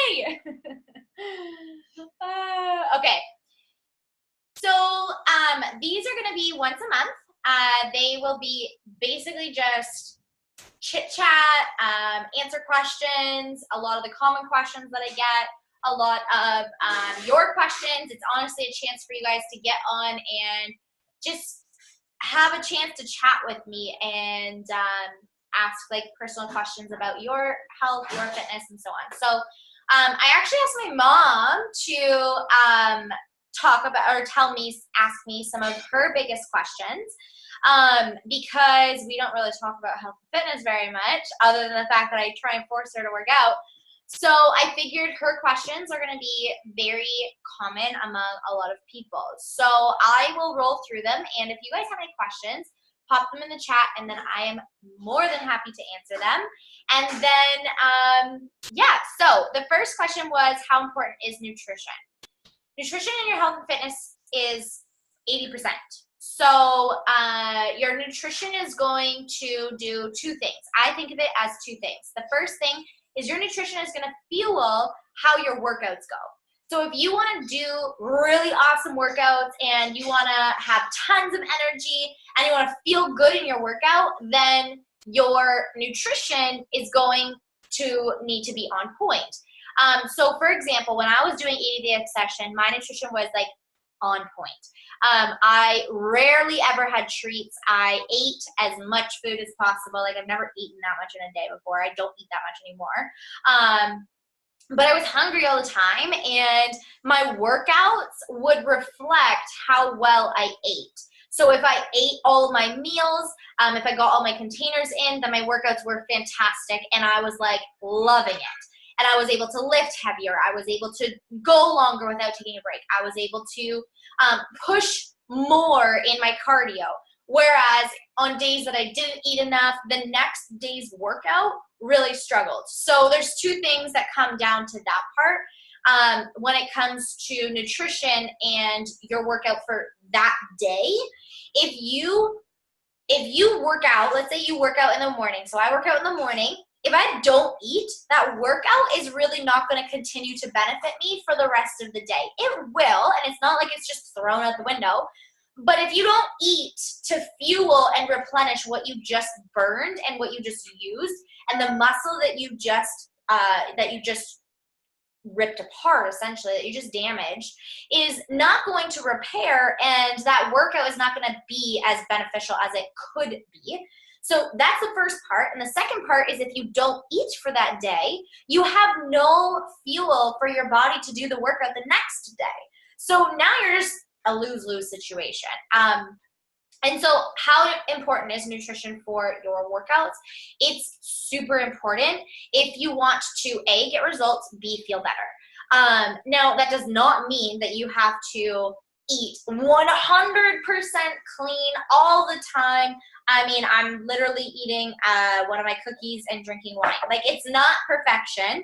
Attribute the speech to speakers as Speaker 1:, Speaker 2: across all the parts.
Speaker 1: Yay! Okay. So these are going to be once a month. They will be basically just chit chat, answer questions, a lot of the common questions that I get, a lot of your questions. It's honestly a chance for you guys to get on and just have a chance to chat with me and ask like personal questions about your health, your fitness, and so on. So I actually asked my mom to talk about or ask me some of her biggest questions because we don't really talk about health and fitness very much, other than the fact that I try and force her to work out. So I figured her questions are going to be very common among a lot of people. So I will roll through them, and if you guys have any questions, pop them in the chat, and then I am more than happy to answer them. And then, yeah, so the first question was, how important is nutrition? Nutrition in your health and fitness is 80%. So your nutrition is going to do two things. I think of it as two things. The first thing is your nutrition is going to fuel how your workouts go. So if you want to do really awesome workouts and you want to have tons of energy and you want to feel good in your workout, then your nutrition is going to need to be on point. So for example, when I was doing 80-day obsession, my nutrition was like on point. I rarely ever had treats. I ate as much food as possible. Like I've never eaten that much in a day before. I don't eat that much anymore. But I was hungry all the time, and my workouts would reflect how well I ate. So if I ate all of my meals, if I got all my containers in, then my workouts were fantastic, and I was like loving it. And I was able to lift heavier. I was able to go longer without taking a break. I was able to push more in my cardio. Whereas on days that I didn't eat enough, the next day's workout really struggled. So there's two things that come down to that part. When it comes to nutrition and your workout for that day, if you work out, let's say you work out in the morning. So I work out in the morning. If I don't eat, that workout is really not going to continue to benefit me for the rest of the day. It will, and it's not like it's just thrown out the window. But if you don't eat to fuel and replenish what you just burned and what you just used, and the muscle that you just ripped apart, essentially, that you just damaged, is not going to repair, and that workout is not going to be as beneficial as it could be. So that's the first part. And the second part is if you don't eat for that day, you have no fuel for your body to do the workout the next day. So now you're just a lose-lose situation. And so how important is nutrition for your workouts? It's super important if you want to, A, get results, B, feel better. Now, that does not mean that you have to eat 100% clean all the time. I mean, I'm literally eating one of my cookies and drinking wine. Like, it's not perfection.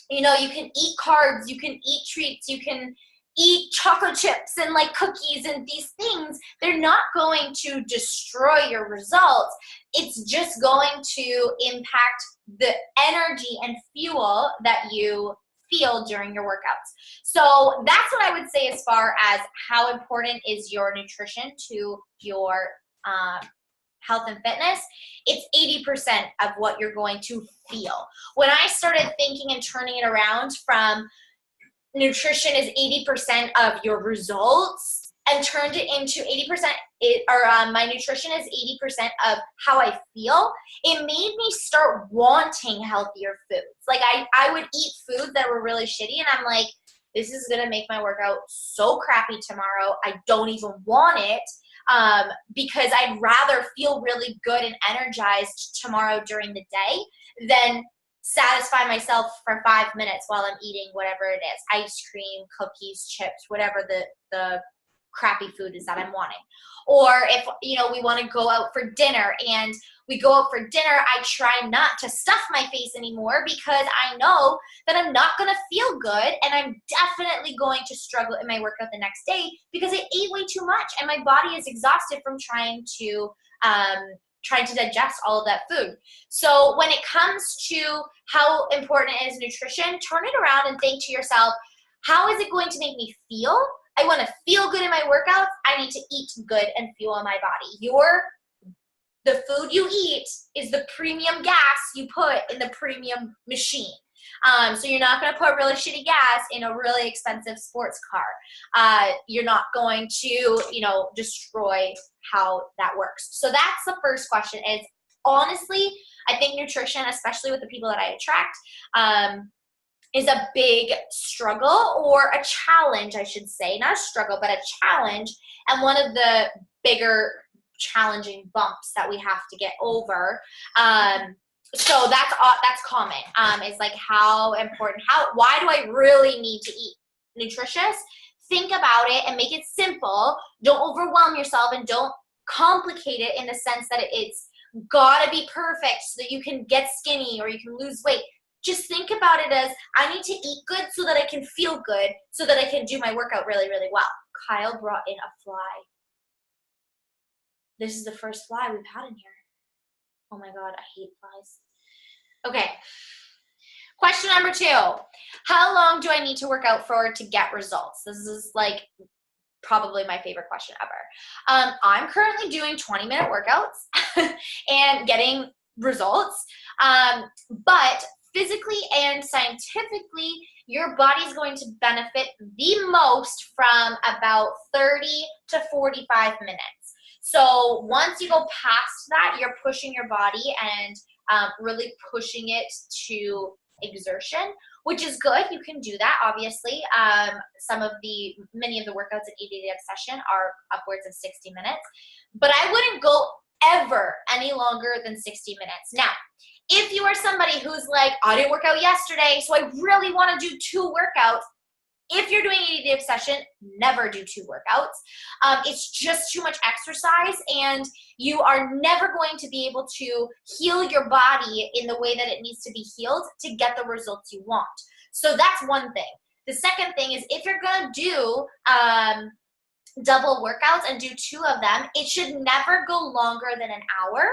Speaker 1: You know, you can eat carbs, you can eat treats, you can eat chocolate chips and like cookies and these things. They're not going to destroy your results. It's just going to impact the energy and fuel that you feel during your workouts. So that's what I would say as far as how important is your nutrition to your health and fitness. It's 80% of what you're going to feel. When I started thinking and turning it around from nutrition is 80% of your results and turned it into 80%, my nutrition is 80% of how I feel, it made me start wanting healthier foods. Like I would eat foods that were really shitty, and I'm like, this is going to make my workout so crappy tomorrow. I don't even want it because I'd rather feel really good and energized tomorrow during the day than satisfy myself for 5 minutes while I'm eating whatever it is, ice cream, cookies, chips, whatever the crappy food is that I'm wanting. Or if, you know, we want to go out for dinner and we go out for dinner, I try not to stuff my face anymore because I know that I'm not going to feel good, and I'm definitely going to struggle in my workout the next day because I ate way too much and my body is exhausted from trying to trying to digest all of that food. So when it comes to how important is nutrition, turn it around and think to yourself, how is it going to make me feel? I want to feel good in my workouts. I need to eat good and fuel my body. The food you eat is the premium gas you put in the premium machine. So you're not going to put really shitty gas in a really expensive sports car. You're not going to, destroy how that works. So that's the first question is, honestly, I think nutrition, especially with the people that I attract, is a big struggle or a challenge, I should say. Not a struggle, but a challenge. And one of the bigger challenging bumps that we have to get over. So that's common. Is like how important, why do I really need to eat nutritious? Think about it and make it simple. Don't overwhelm yourself and don't complicate it in the sense that it's gotta be perfect so that you can get skinny or you can lose weight. Just think about it as, I need to eat good so that I can feel good, so that I can do my workout really, really well. Kyle brought in a fly. This is the first fly we've had in here. Oh my God, I hate flies. Okay. Question number 2. How long do I need to work out for to get results? This is like probably my favorite question ever. I'm currently doing 20-minute workouts and getting results. But physically and scientifically, your body's going to benefit the most from about 30 to 45 minutes. So once you go past that, you're pushing your body and really pushing it to exertion, which is good. You can do that, obviously. Many of the workouts at 80 Day Obsession are upwards of 60 minutes, but I wouldn't go ever any longer than 60 minutes. Now, if you are somebody who's like, I didn't work out yesterday, so I really want to do 2 workouts, if you're doing 80 Day Obsession, never do 2 workouts. It's just too much exercise, and you are never going to be able to heal your body in the way that it needs to be healed to get the results you want. So that's one thing. The second thing is, if you're going to do double workouts and do 2 of them, it should never go longer than an hour.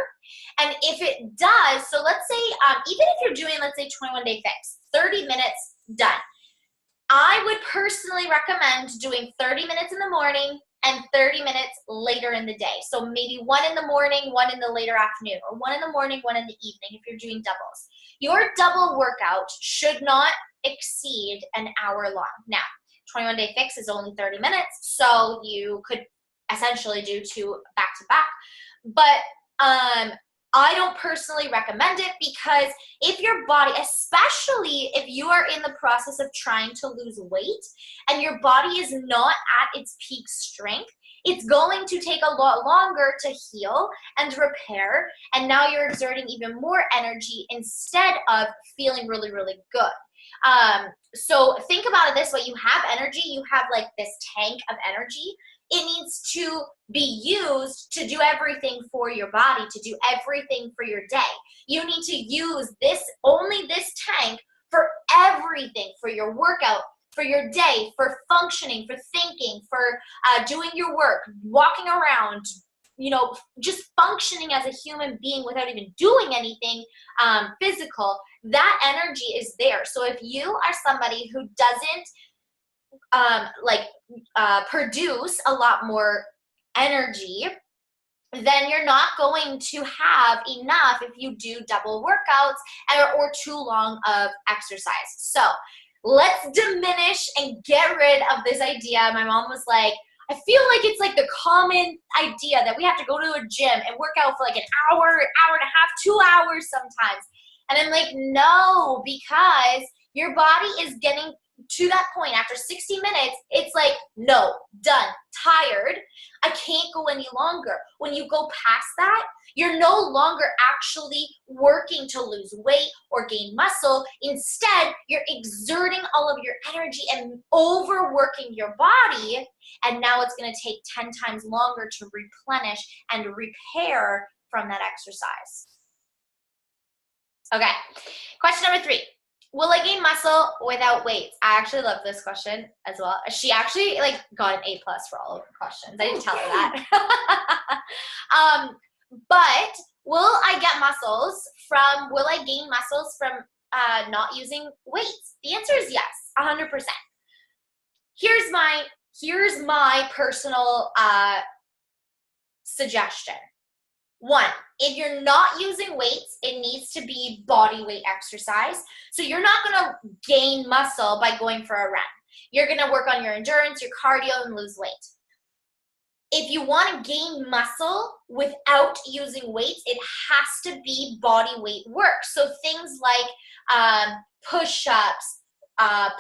Speaker 1: And if it does, so let's say, even if you're doing, let's say 21 Day Fix, 30 minutes, done. I would personally recommend doing 30 minutes in the morning and 30 minutes later in the day. So maybe 1 in the morning, 1 in the later afternoon, or 1 in the morning, 1 in the evening if you're doing doubles. Your double workout should not exceed an hour long. Now, 21 Day Fix is only 30 minutes, so you could essentially do 2 back-to-back. But I don't personally recommend it, because if your body, especially if you are in the process of trying to lose weight and your body is not at its peak strength, it's going to take a lot longer to heal and repair, and now you're exerting even more energy instead of feeling really, really good. So think about it this way. You have energy. You have like this tank of energy. It needs to be used to do everything for your body, to do everything for your day. You need to use only this tank for everything, for your workout, for your day, for functioning, for thinking, for doing your work, walking around, just functioning as a human being without even doing anything physical. That energy is there. So if you are somebody who doesn't produce a lot more energy, then you're not going to have enough if you do double workouts or too long of exercise. So let's diminish and get rid of this idea. My mom was like, I feel like it's like the common idea that we have to go to a gym and work out for like an hour, hour and a half, 2 hours sometimes. And I'm like, no, because your body is getting to that point after 60 minutes, it's like, no, done, tired. I can't go any longer. When you go past that, you're no longer actually working to lose weight or gain muscle. Instead, you're exerting all of your energy and overworking your body. And now it's going to take 10 times longer to replenish and repair from that exercise. Okay, question number 3. Will I gain muscle without weights? I actually love this question as well. She actually got an A+ for all of her questions. I didn't tell her that. But Will I get muscles from, will I gain muscles from not using weights? The answer is yes, 100%. Here's my personal suggestion. One, if you're not using weights, it needs to be body weight exercise. So you're not gonna gain muscle by going for a run. You're gonna work on your endurance, your cardio, and lose weight. If you wanna gain muscle without using weights, it has to be body weight work. So things like push-ups,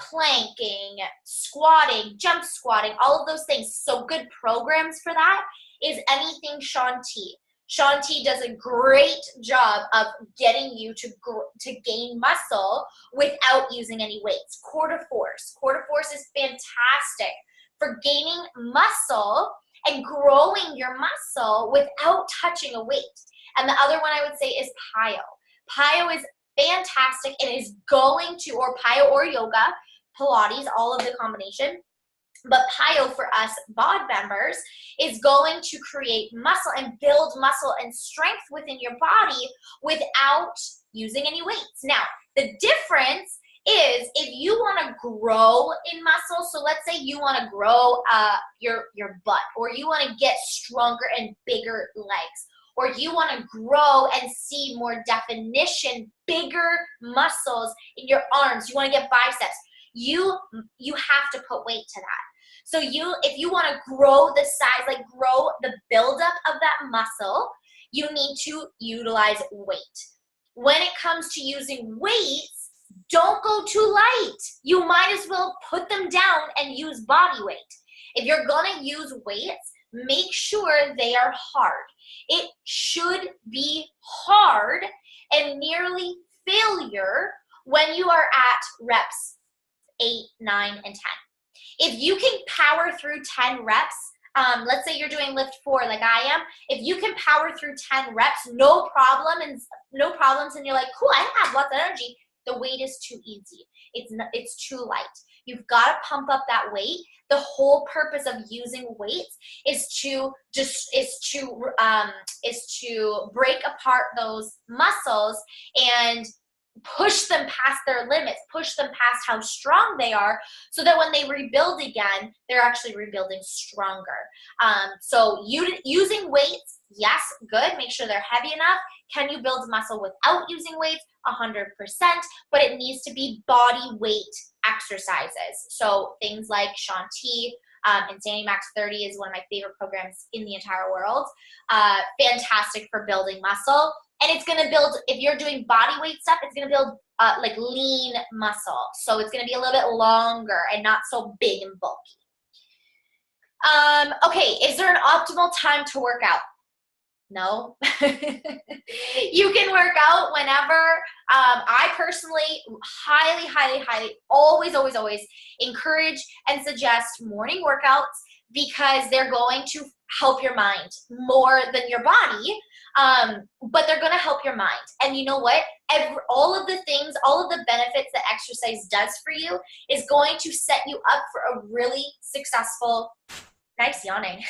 Speaker 1: planking, squatting, jump squatting, all of those things. So good programs for that is anything Shaun T. Shaun T does a great job of getting you to gain muscle without using any weights. Core to Force. Core to Force is fantastic for gaining muscle and growing your muscle without touching a weight. And the other one I would say is PiYo. PiYo is fantastic and is going to, or PiYo or yoga, Pilates, all of the combination. But PiYo for us BOD members is going to create muscle and build muscle and strength within your body without using any weights. Now, the difference is if you want to grow in muscle, so let's say you want to grow your butt, or you want to get stronger and bigger legs, or you want to grow and see more definition, bigger muscles in your arms, you want to get biceps, you have to put weight to that. So if you want to grow the size, like grow the buildup of that muscle, you need to utilize weight. When it comes to using weights, don't go too light. You might as well put them down and use body weight. If you're gonna use weights, make sure they are hard. It should be hard and nearly failure when you are at reps 8, 9, and 10. If you can power through 10 reps, let's say you're doing lift 4 like I am, if you can power through 10 reps, no problems, and you're like, cool, I have lots of energy, the weight is too easy. It's too light. You've got to pump up that weight. The whole purpose of using weights is to break apart those muscles and push them past their limits, push them past how strong they are, so that when they rebuild again, they're actually rebuilding stronger. So using weights, yes, good. Make sure they're heavy enough. Can you build muscle without using weights? 100%, but it needs to be body weight exercises. So things like Shaun T, Insanity Max 30 is one of my favorite programs in the entire world. Fantastic for building muscle. And it's going to build, if you're doing body weight stuff, it's going to build like lean muscle. So it's going to be a little bit longer and not so big and bulky. Okay, is there an optimal time to work out? No. You can work out whenever. I personally highly, always encourage and suggest morning workouts because they're going to help your mind more than your body. But they're going to help your mind. And you know what? All of the benefits that exercise does for you is going to set you up for a really successful, nice yawning,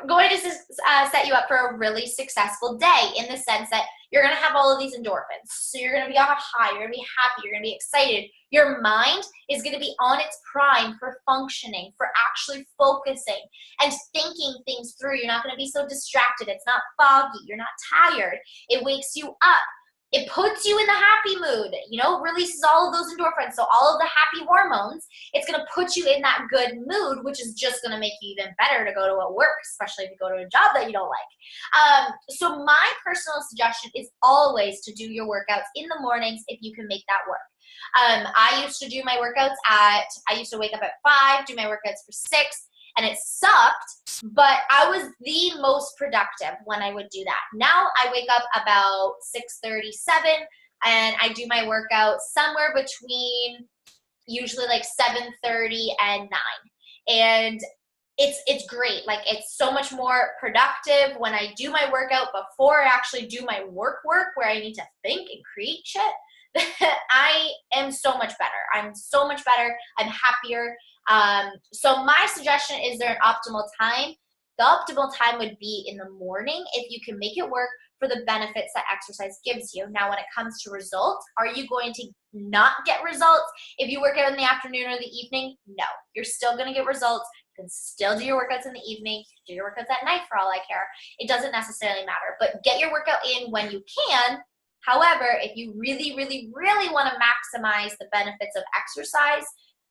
Speaker 1: going to set you up for a really successful day, in the sense that you're going to have all of these endorphins. So you're going to be on a high, you're going to be happy, you're going to be excited. Your mind is going to be on its prime for functioning, for actually focusing and thinking things through. You're not going to be so distracted. It's not foggy. You're not tired. It wakes you up. It puts you in the happy mood, releases all of those endorphins. So all of the happy hormones, it's going to put you in that good mood, which is just going to make you even better to go to a work, especially if you go to a job that you don't like. So my personal suggestion is always to do your workouts in the mornings if you can make that work. I used to do my workouts I used to wake up at 5, do my workouts for 6, and it sucked, but I was the most productive when I would do that. Now I wake up about 6:37 and I do my workout somewhere between usually like 7:30 and 9. And it's great. Like, it's so much more productive when I do my workout before I actually do my work where I need to think and create shit. I am so much better. I'm so much better. I'm happier. So my suggestion, is there an optimal time? The optimal time would be in the morning if you can make it work for the benefits that exercise gives you. Now, when it comes to results, are you going to not get results if you work out in the afternoon or the evening? No, you're still going to get results. You can still do your workouts in the evening, do your workouts at night for all I care. It doesn't necessarily matter, but get your workout in when you can. However, if you really, really, really want to maximize the benefits of exercise,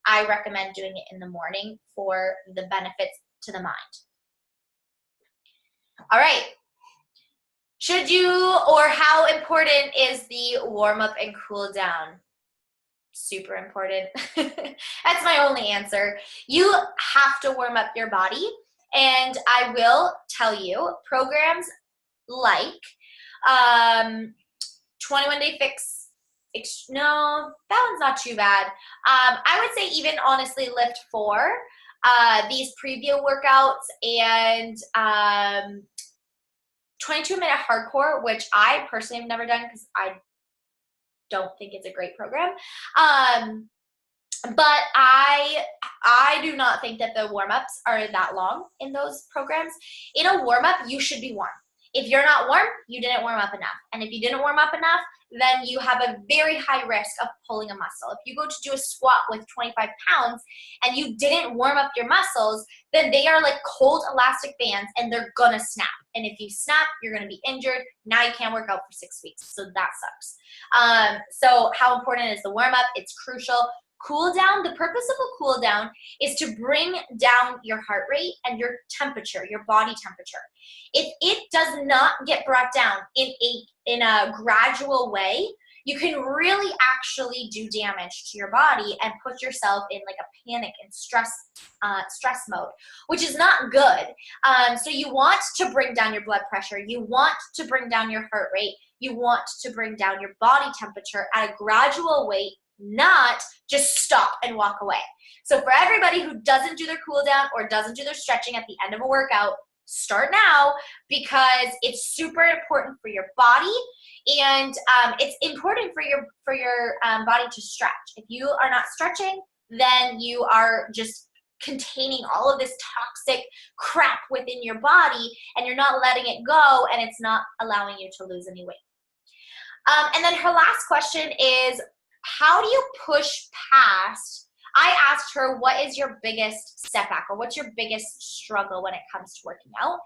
Speaker 1: I recommend doing it in the morning for the benefits to the mind. All right. Should you, or how important is the warm up and cool down? Super important. That's my only answer. You have to warm up your body, and I will tell you, programs like 21 Day Fix, no, that one's not too bad. I would say even honestly Lift 4, these preview workouts, and 22-minute hardcore, which I personally have never done because I don't think it's a great program. But I do not think that the warm-ups are that long in those programs. In a warm-up, you should be warm. If you're not warm, you didn't warm up enough. And if you didn't warm up enough, then you have a very high risk of pulling a muscle. If you go to do a squat with 25 pounds and you didn't warm up your muscles, then they are like cold elastic bands and they're gonna snap. And if you snap, you're gonna be injured. Now you can't work out for 6 weeks. So that sucks. So how important is the warm up? It's crucial. Cool down, the purpose of a cool down is to bring down your heart rate and your temperature, your body temperature. If it does not get brought down in a gradual way, you can really actually do damage to your body and put yourself in like a panic and stress mode, which is not good. So you want to bring down your blood pressure. You want to bring down your heart rate. You want to bring down your body temperature at a gradual rate, not just stop and walk away. So for everybody who doesn't do their cool down or doesn't do their stretching at the end of a workout, start now, because it's super important for your body, and it's important for your body to stretch. If you are not stretching, then you are just containing all of this toxic crap within your body, and you're not letting it go, and it's not allowing you to lose any weight. And then her last question is, how do you push past? I asked her, what is your biggest setback, or what's your biggest struggle when it comes to working out?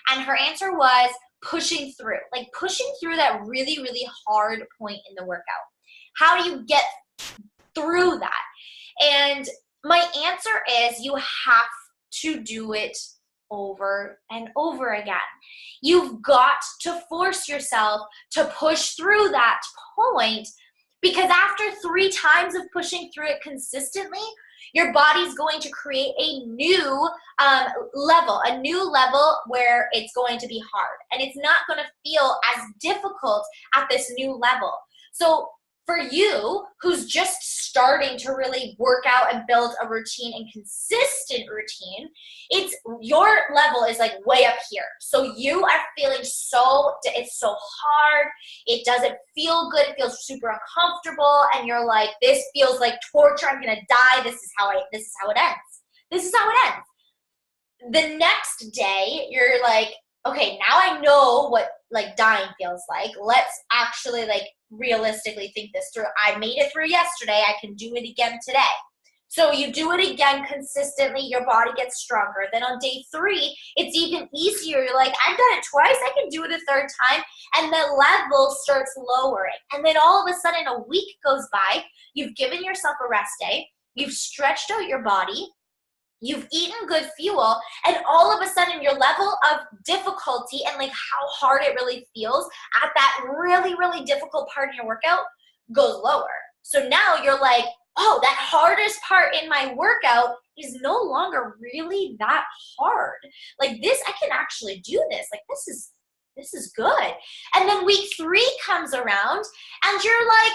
Speaker 1: And her answer was pushing through, like pushing through that really, really hard point in the workout. How do you get through that? And my answer is, you have to do it over and over again. You've got to force yourself to push through that point, because after 3 times of pushing through it consistently, your body's going to create a new level where it's going to be hard. And it's not going to feel as difficult at this new level. So for you, who's just starting to really work out and build a routine and consistent routine, it's your level is like way up here. So you are feeling it's so hard. It doesn't feel good. It feels super uncomfortable. And you're like, this feels like torture. I'm going to die. This is how it ends. This is how it ends. The next day, you're like, okay, now I know what like dying feels like. Let's actually like realistically think this through. I made it through yesterday. I can do it again today. So you do it again consistently. Your body gets stronger. Then on day 3, it's even easier. You're like, I've done it twice. I can do it a 3rd time. And the level starts lowering. And then all of a sudden a week goes by. You've given yourself a rest day. You've stretched out your body. You've eaten good fuel, and all of a sudden your level of difficulty and like how hard it really feels at that really, really difficult part in your workout goes lower. So now you're like, oh, that hardest part in my workout is no longer really that hard. Like this, I can actually do this. Like this is good. And then week 3 comes around and you're like,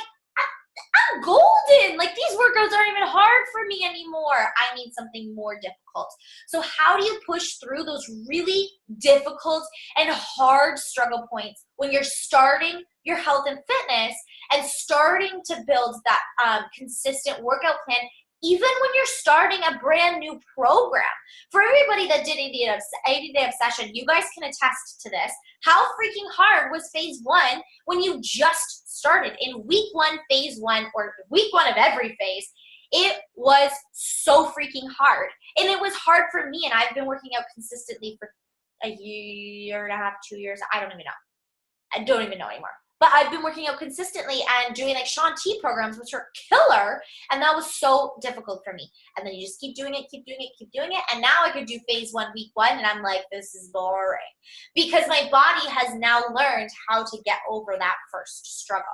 Speaker 1: I'm golden. Like these workouts aren't even hard for me anymore. I need something more difficult. So how do you push through those really difficult and hard struggle points when you're starting your health and fitness and starting to build that consistent workout plan even when you're starting a brand new program. For everybody that did 80-Day Obsession, you guys can attest to this. How freaking hard was phase 1 when you just started? In week 1, phase 1, or week 1 of every phase, it was so freaking hard. And it was hard for me, and I've been working out consistently for a year and a half, 2 years. I don't even know. I don't even know anymore. But I've been working out consistently and doing like Shaun T programs, which are killer. And that was so difficult for me. And then you just keep doing it, keep doing it, keep doing it. And now I could do phase 1, week 1. And I'm like, this is boring. Because my body has now learned how to get over that first struggle.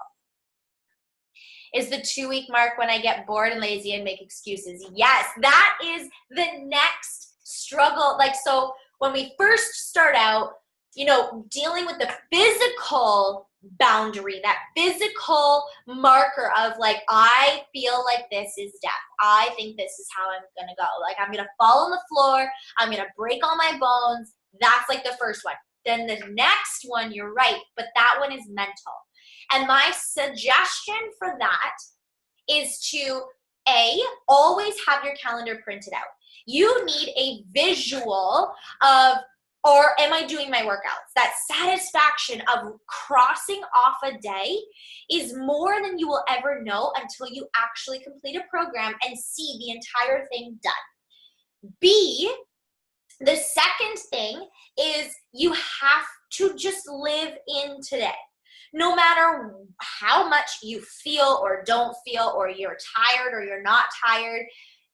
Speaker 1: Is the 2-week mark when I get bored and lazy and make excuses? Yes, that is the next struggle. Like, so when we first start out, you know, dealing with the physical boundary, that physical marker of like, I feel like this is death. I think this is how I'm gonna go. Like, I'm gonna fall on the floor. I'm gonna break all my bones. That's like the first one. Then the next one, you're right, but that one is mental. And my suggestion for that is to, A, always have your calendar printed out. You need a visual of, or am I doing my workouts? That satisfaction of crossing off a day is more than you will ever know until you actually complete a program and see the entire thing done. B, the second thing is you have to just live in today. No matter how much you feel or don't feel, or you're tired or you're not tired,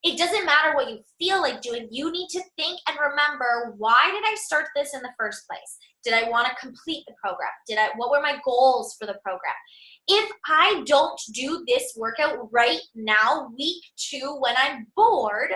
Speaker 1: it doesn't matter what you feel like doing. You need to think and remember, why did I start this in the first place? Did I want to complete the program? What were my goals for the program? If I don't do this workout right now, week 2, when I'm bored,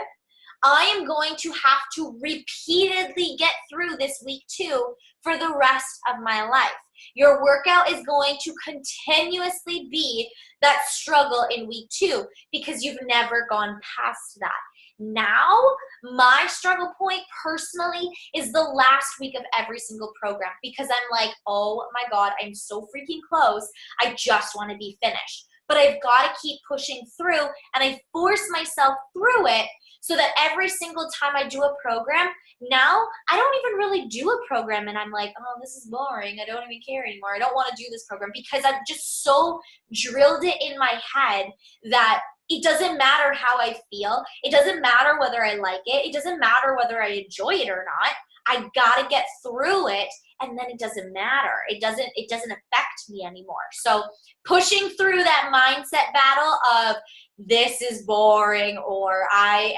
Speaker 1: I am going to have to repeatedly get through this week 2 for the rest of my life. Your workout is going to continuously be that struggle in week 2 because you've never gone past that. Now, my struggle point personally is the last week of every single program because I'm like, oh my God, I'm so freaking close. I just want to be finished. But I've got to keep pushing through, and I force myself through it so that every single time I do a program, now I don't even really do a program and I'm like, oh, this is boring. I don't even care anymore. I don't want to do this program because I've just so drilled it in my head that it doesn't matter how I feel. It doesn't matter whether I like it. It doesn't matter whether I enjoy it or not. I gotta get through it, and then it doesn't matter. It doesn't affect me anymore. So pushing through that mindset battle of this is boring, or I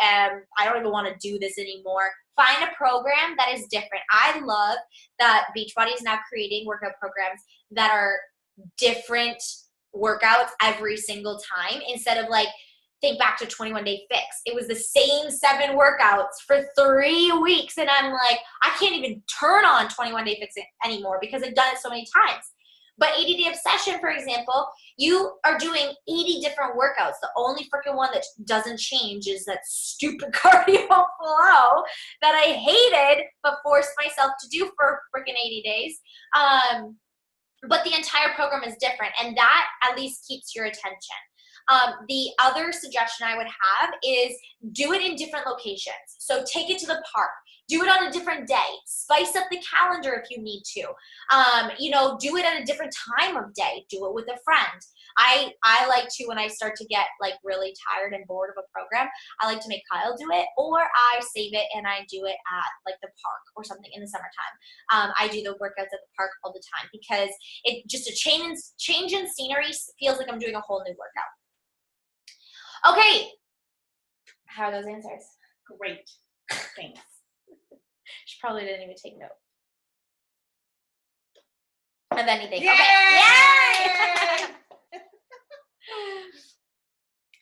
Speaker 1: don't even want to do this anymore. Find a program that is different. I love that Beachbody is now creating workout programs that are different workouts every single time, instead of like, think back to 21 Day Fix. It was the same 7 workouts for 3 weeks. And I'm like, I can't even turn on 21 Day Fix anymore because I've done it so many times. But 80-Day Obsession, for example, you are doing 80 different workouts. The only freaking one that doesn't change is that stupid cardio flow that I hated but forced myself to do for freaking 80 days. But the entire program is different, and that at least keeps your attention. The other suggestion I would have is do it in different locations. So take it to the park. Do it on a different day. Spice up the calendar if you need to. Do it at a different time of day. Do it with a friend. I like to, when I start to get like really tired and bored of a program, I like to make Kyle do it, or I save it and I do it at like the park or something in the summertime. I do the workouts at the park all the time because it just a change in scenery feels like I'm doing a whole new workout. Okay, how are those answers?
Speaker 2: Great, thanks.
Speaker 1: She probably didn't even take note of anything.
Speaker 2: Yay!
Speaker 1: Okay. Yay!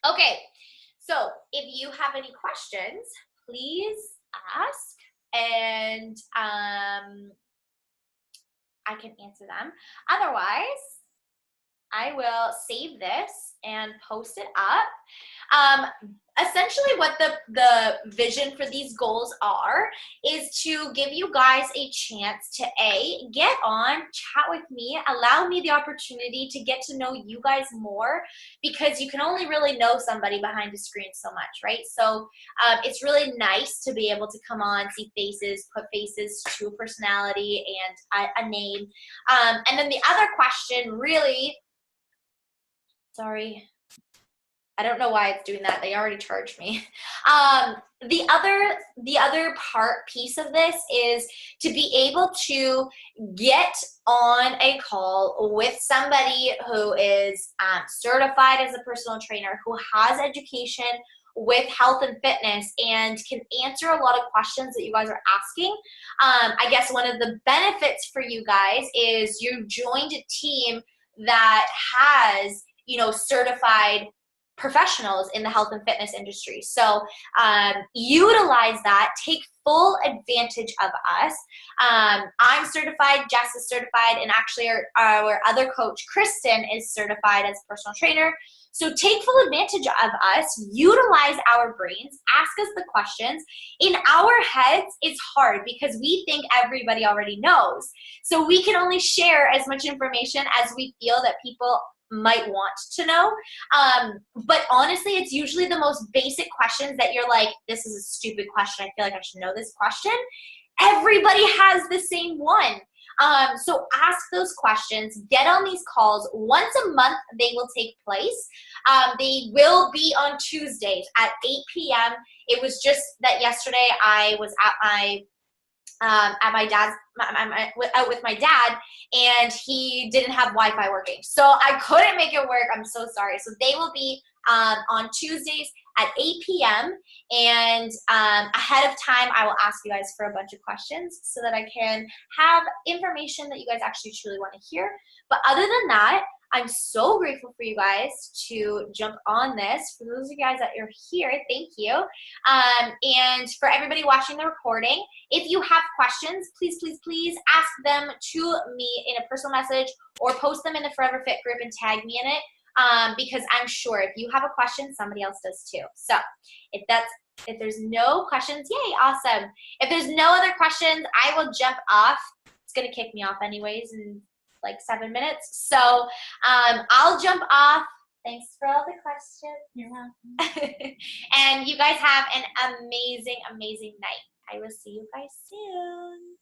Speaker 1: Okay, so if you have any questions, please ask, and I can answer them. Otherwise, I will save this and post it up. Essentially what the vision for these goals are is to give you guys a chance to get on, chat with me, allow me the opportunity to get to know you guys more, because you can only really know somebody behind a screen so much, right? So it's really nice to be able to come on, see faces, put faces to a personality and a name. And then the other question really, sorry, I don't know why it's doing that. They already charged me. The other piece of this is to be able to get on a call with somebody who is certified as a personal trainer, who has education with health and fitness and can answer a lot of questions that you guys are asking. I guess one of the benefits for you guys is you joined a team that has, certified professionals in the health and fitness industry. So utilize that, take full advantage of us. I'm certified, Jess is certified, and actually our other coach, Kristen, is certified as a personal trainer. So take full advantage of us, utilize our brains, ask us the questions. In our heads, it's hard because we think everybody already knows. So we can only share as much information as we feel that people might want to know. But honestly, it's usually the most basic questions that you're like, this is a stupid question. I feel like I should know this question. Everybody has the same one. So ask those questions, get on these calls. Once a month, they will take place. They will be on Tuesdays at 8 p.m. It was just that yesterday I was at my dad's, out with my dad, and he didn't have Wi-Fi working. So I couldn't make it work. I'm so sorry. So they will be on Tuesdays at 8 p.m. And ahead of time, I will ask you guys for a bunch of questions so that I can have information that you guys actually truly want to hear. But other than that, I'm so grateful for you guys to jump on this. For those of you guys that are here, thank you. And for everybody watching the recording, if you have questions, please, please, please ask them to me in a personal message or post them in the Forever Fit group and tag me in it. Because I'm sure if you have a question, somebody else does too. So if there's no questions, yay, awesome. If there's no other questions, I will jump off. It's going to kick me off anyways in like 7 minutes. So I'll jump off. Thanks for all the questions.
Speaker 2: You're welcome.
Speaker 1: And you guys have an amazing, amazing night. I will see you guys soon.